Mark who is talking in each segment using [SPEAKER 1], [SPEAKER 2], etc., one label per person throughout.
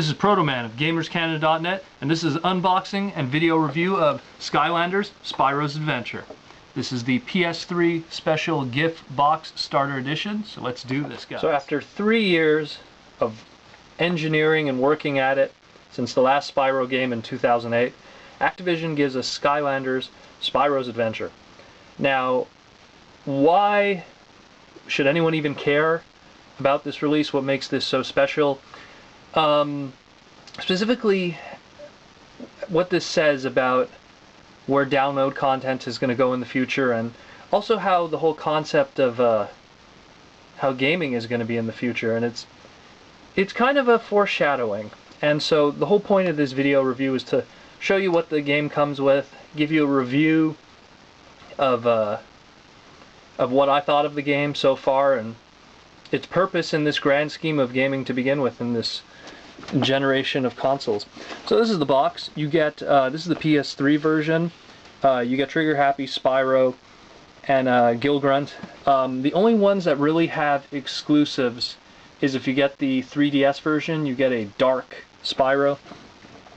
[SPEAKER 1] This is Protoman of GamersCanada.net, and this is an unboxing and video review of Skylanders, Spyro's Adventure. This is the PS3 Special Gift Box Starter Edition, so let's do this, guys. So after 3 years of engineering and working at it, since the last Spyro game in 2008, Activision gives us Skylanders, Spyro's Adventure. Now, why should anyone even care about this release? What makes this so special? Specifically, what this says about where download content is going to go in the future, and also how the whole concept of how gaming is going to be in the future. And it's kind of a foreshadowing. And so the whole point of this video review is to show you what the game comes with, give you a review of what I thought of the game so far and its purpose in this grand scheme of gaming to begin with in this generation of consoles. So this is the box. You get this is the PS3 version. You get Trigger Happy, Spyro, and Gill Grunt. The only ones that really have exclusives is if you get the 3DS version, you get a dark Spyro.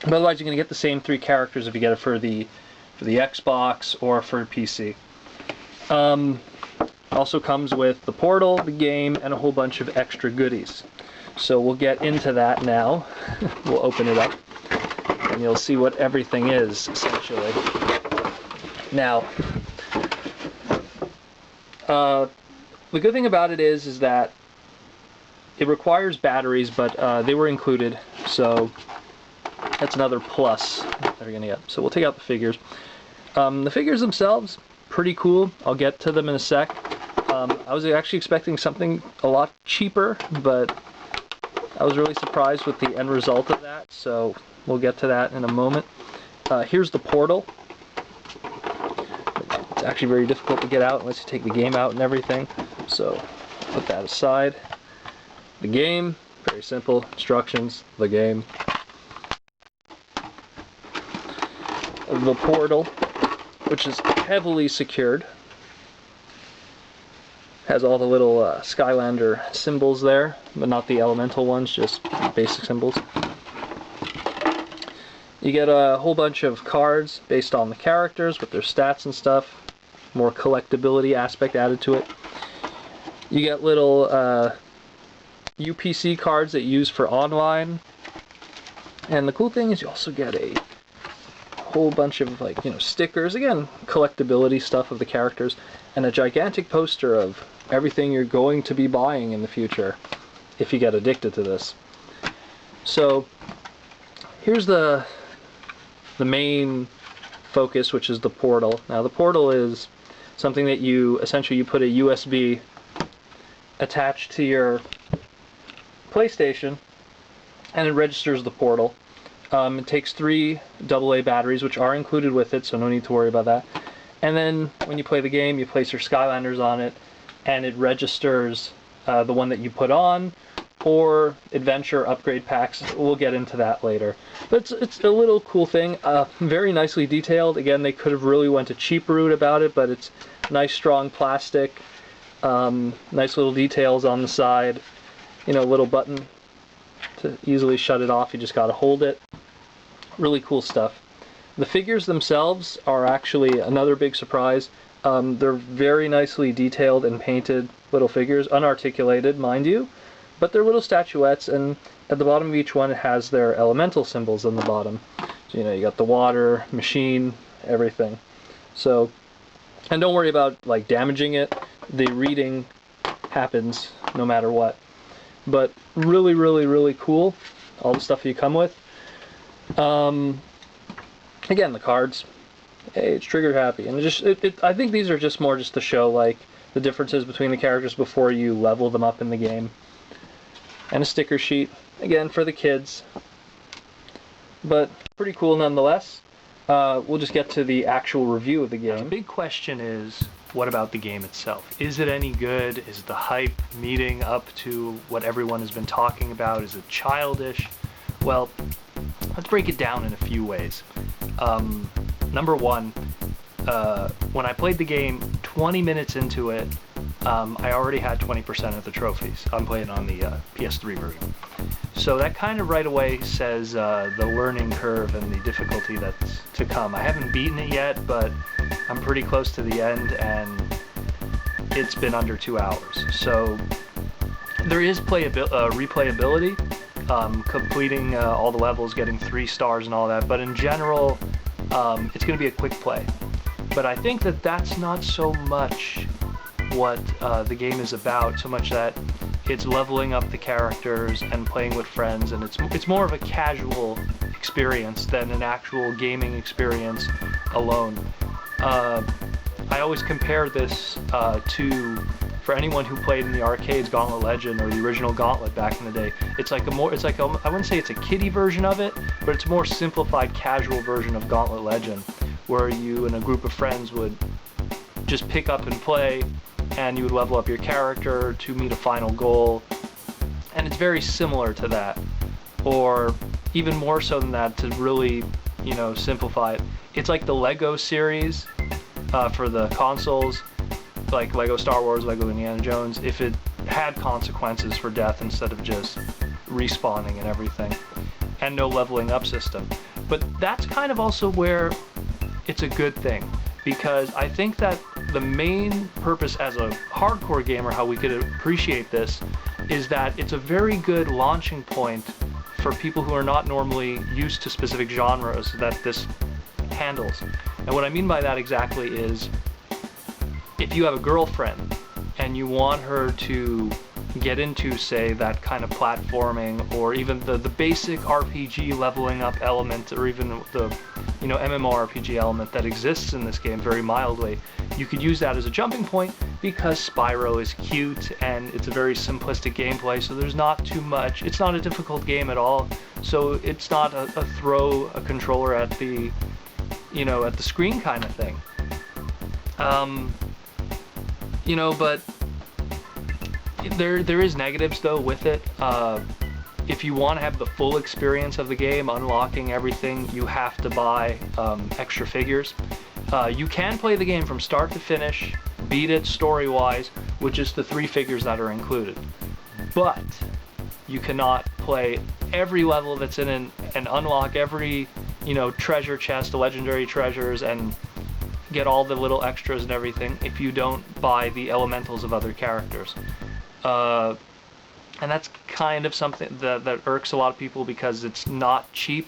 [SPEAKER 1] But otherwise, you're going to get the same 3 characters if you get it for the Xbox or for PC. Also comes with the portal, the game, and a whole bunch of extra goodies. So we'll get into that now. We'll open it up, and you'll see what everything is, essentially. Now, the good thing about it is that it requires batteries, but they were included, so that's another plus that you're gonna get. So we'll take out the figures. The figures themselves, pretty cool. I'll get to them in a sec. I was actually expecting something a lot cheaper, but I was really surprised with the end result of that, so we'll get to that in a moment. Here's the portal. It's actually very difficult to get out unless you take the game out and everything, so put that aside. The game, very simple instructions, the game. The portal, which is heavily secured. Has all the little Skylander symbols there, but not the elemental ones, just basic symbols. You get a whole bunch of cards based on the characters with their stats and stuff. More collectability aspect added to it. You get little UPC cards that you use for online. And the cool thing is you also get a whole bunch of, like, you know, stickers, again, collectability stuff of the characters, and a gigantic poster of everything you're going to be buying in the future if you get addicted to this. So here's the main focus, which is the portal. Now the portal is something that you essentially put a USB attached to your PlayStation and it registers the portal. It takes 3 AA batteries, which are included with it, so no need to worry about that. And then when you play the game, you place your Skylanders on it, and it registers the one that you put on, or adventure upgrade packs. We'll get into that later. But it's a little cool thing. Very nicely detailed. Again, they could have really went a cheap route about it, but it's nice, strong plastic. Nice little details on the side. You know, little button to easily shut it off. You just got to hold it. Really cool stuff. The figures themselves are actually another big surprise. They're very nicely detailed and painted little figures, unarticulated, mind you, but they're little statuettes, and at the bottom of each one it has their elemental symbols on the bottom. So, you know, you got the water, machine, everything. So, and don't worry about, like, damaging it. The reading happens no matter what. But really, really, really cool. All the stuff you come with. Again, the cards. Hey, it's Trigger Happy, and I think these are just more just to show, like, the differences between the characters before you level them up in the game. And a sticker sheet, again, for the kids. But pretty cool nonetheless. We'll just get to the actual review of the game. The big question is, what about the game itself? Is it any good? Is the hype meeting up to what everyone has been talking about? Is it childish? Well, let's break it down in a few ways. Number one, when I played the game, 20 minutes into it, I already had 20% of the trophies. I'm playing on the PS3 version. So that kind of right away says the learning curve and the difficulty that's to come. I haven't beaten it yet, but I'm pretty close to the end, and it's been under 2 hours. So there is replayability, completing all the levels, getting 3 stars and all that, but in general, it's going to be a quick play. But I think that that's not so much what the game is about, so much that it's leveling up the characters and playing with friends, and it's more of a casual experience than an actual gaming experience alone. I always compare this to, for anyone who played in the arcades, Gauntlet Legend or the original Gauntlet back in the day. It's like I wouldn't say it's a kiddie version of it, but it's a more simplified, casual version of Gauntlet Legend, where you and a group of friends would just pick up and play, and you would level up your character to meet a final goal. And it's very similar to that, or even more so than that, to really, simplify it. It's like the Lego series for the consoles, like Lego Star Wars, Lego Indiana Jones, if it had consequences for death instead of just respawning and everything, and no leveling up system. But that's kind of also where it's a good thing, because I think that the main purpose as a hardcore gamer, how we could appreciate this, is that it's a very good launching point for people who are not normally used to specific genres that this handles. And what I mean by that exactly is, if you have a girlfriend and you want her to get into, say, that kind of platforming, or even the basic RPG leveling up element, or even the MMORPG element that exists in this game very mildly, you could use that as a jumping point, because Spyro is cute and it's a very simplistic gameplay, so there's not too much. It's not a difficult game at all, so it's not a throw a controller at the at the screen kind of thing. But there is negatives though with it. If you want to have the full experience of the game, unlocking everything, you have to buy extra figures. You can play the game from start to finish, beat it story-wise, with just the 3 figures that are included. But you cannot play every level that's in it and unlock every, treasure chest, legendary treasures, and get all the little extras and everything if you don't buy the elementals of other characters. And that's kind of something that irks a lot of people, because it's not cheap.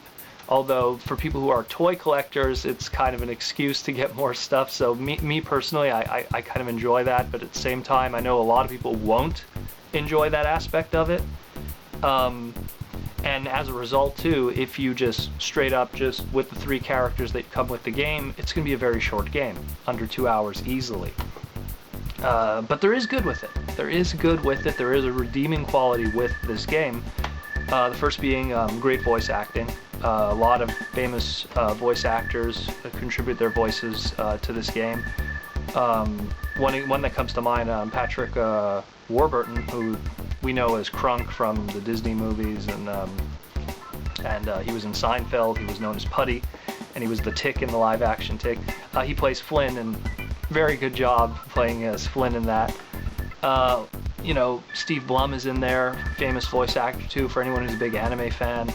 [SPEAKER 1] Although for people who are toy collectors, it's kind of an excuse to get more stuff. So me personally, I kind of enjoy that, but at the same time, I know a lot of people won't enjoy that aspect of it. And as a result too, if you just straight up just with the 3 characters that come with the game, it's going to be a very short game, under 2 hours easily. But there is good with it. There is good with it. There is a redeeming quality with this game. The first being great voice acting. A lot of famous voice actors contribute their voices to this game. One that comes to mind, Patrick Warburton, who we know as Krunk from the Disney movies, and he was in Seinfeld. He was known as Putty, and he was the Tick in the live-action Tick. He plays Flynn, and very good job playing as Flynn in that. Steve Blum is in there, famous voice actor too, for anyone who's a big anime fan.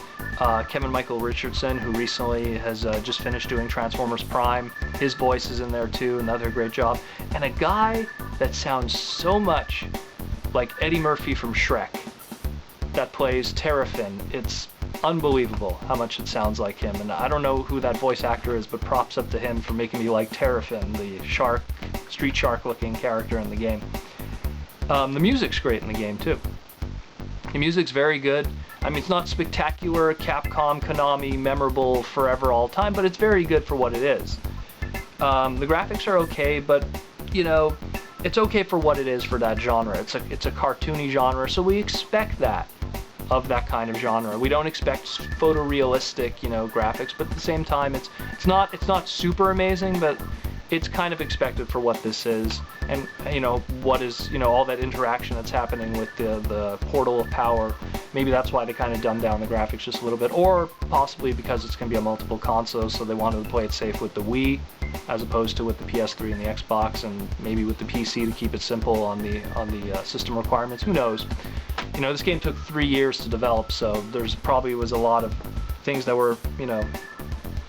[SPEAKER 1] Kevin Michael Richardson, who recently has just finished doing Transformers Prime, his voice is in there too, another great job. And a guy that sounds so much like Eddie Murphy from Shrek, that plays Terrafin. It's unbelievable how much it sounds like him, and I don't know who that voice actor is, but props up to him for making me like Terrafin, the shark, street shark looking character in the game. The music's great in the game too. The music's very good. I mean, it's not spectacular, Capcom, Konami, memorable, forever, all time, but it's very good for what it is. The graphics are okay, but, it's okay for what it is for that genre. It's a cartoony genre, so we expect that of that kind of genre. We don't expect photorealistic, graphics, but at the same time, it's not super amazing, but it's kind of expected for what this is, and what is all that interaction that's happening with the portal of power. Maybe that's why they kind of dumbed down the graphics just a little bit, or possibly because it's going to be on multiple consoles, so they wanted to play it safe with the Wii as opposed to with the PS3 and the Xbox, and maybe with the PC to keep it simple on the system requirements. Who knows? You know, this game took 3 years to develop, so there's probably was a lot of things that were, you know,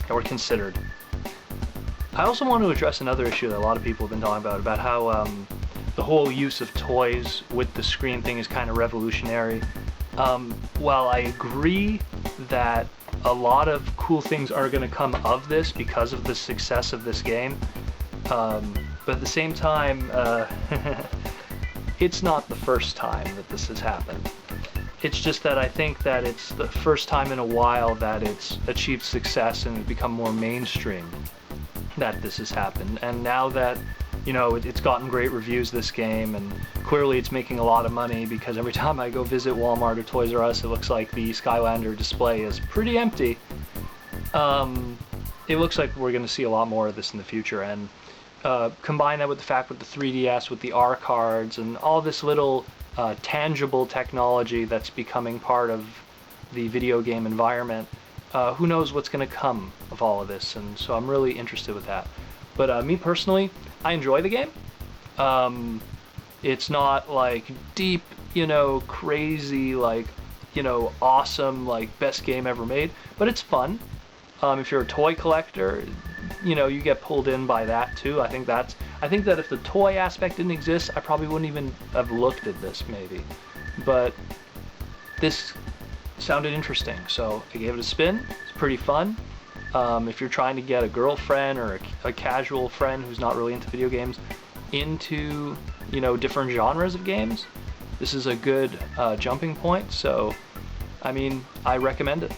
[SPEAKER 1] that were considered. I also want to address another issue that a lot of people have been talking about how the whole use of toys with the screen thing is kind of revolutionary. While I agree that a lot of cool things are going to come of this because of the success of this game, but at the same time, it's not the first time that this has happened. It's just that I think that it's the first time in a while that it's achieved success and become more mainstream that this has happened. And now that, you know, it's gotten great reviews, this game, and clearly it's making a lot of money, because every time I go visit Walmart or Toys R Us, it looks like the Skylander display is pretty empty. It looks like we're going to see a lot more of this in the future, and combine that with the fact with the 3DS, with the R cards, and all this little tangible technology that's becoming part of the video game environment. Who knows what's going to come of all of this, and so I'm really interested with that. But me personally, I enjoy the game. It's not like deep, you know, crazy, like, you know, awesome, like best game ever made, but it's fun. If you're a toy collector, you know, you get pulled in by that too. I think that if the toy aspect didn't exist, I probably wouldn't even have looked at this, maybe. But this sounded interesting, so I gave it a spin. It's pretty fun. If you're trying to get a girlfriend or a casual friend who's not really into video games into, you know, different genres of games, this is a good jumping point. So, I mean, I recommend it.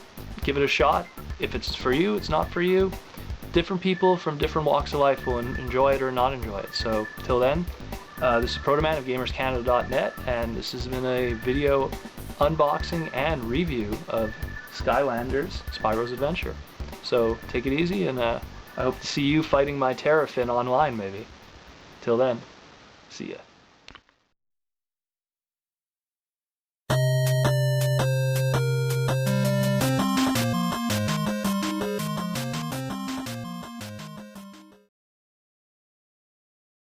[SPEAKER 1] Give it a shot. If it's for you, it's not for you. Different people from different walks of life will enjoy it or not enjoy it. So, till then, this is Protoman of GamersCanada.net, and this has been a video unboxing and review of Skylanders, Spyro's Adventure. So take it easy, and I hope to see you fighting my Terrafin online, maybe. Till then, see ya.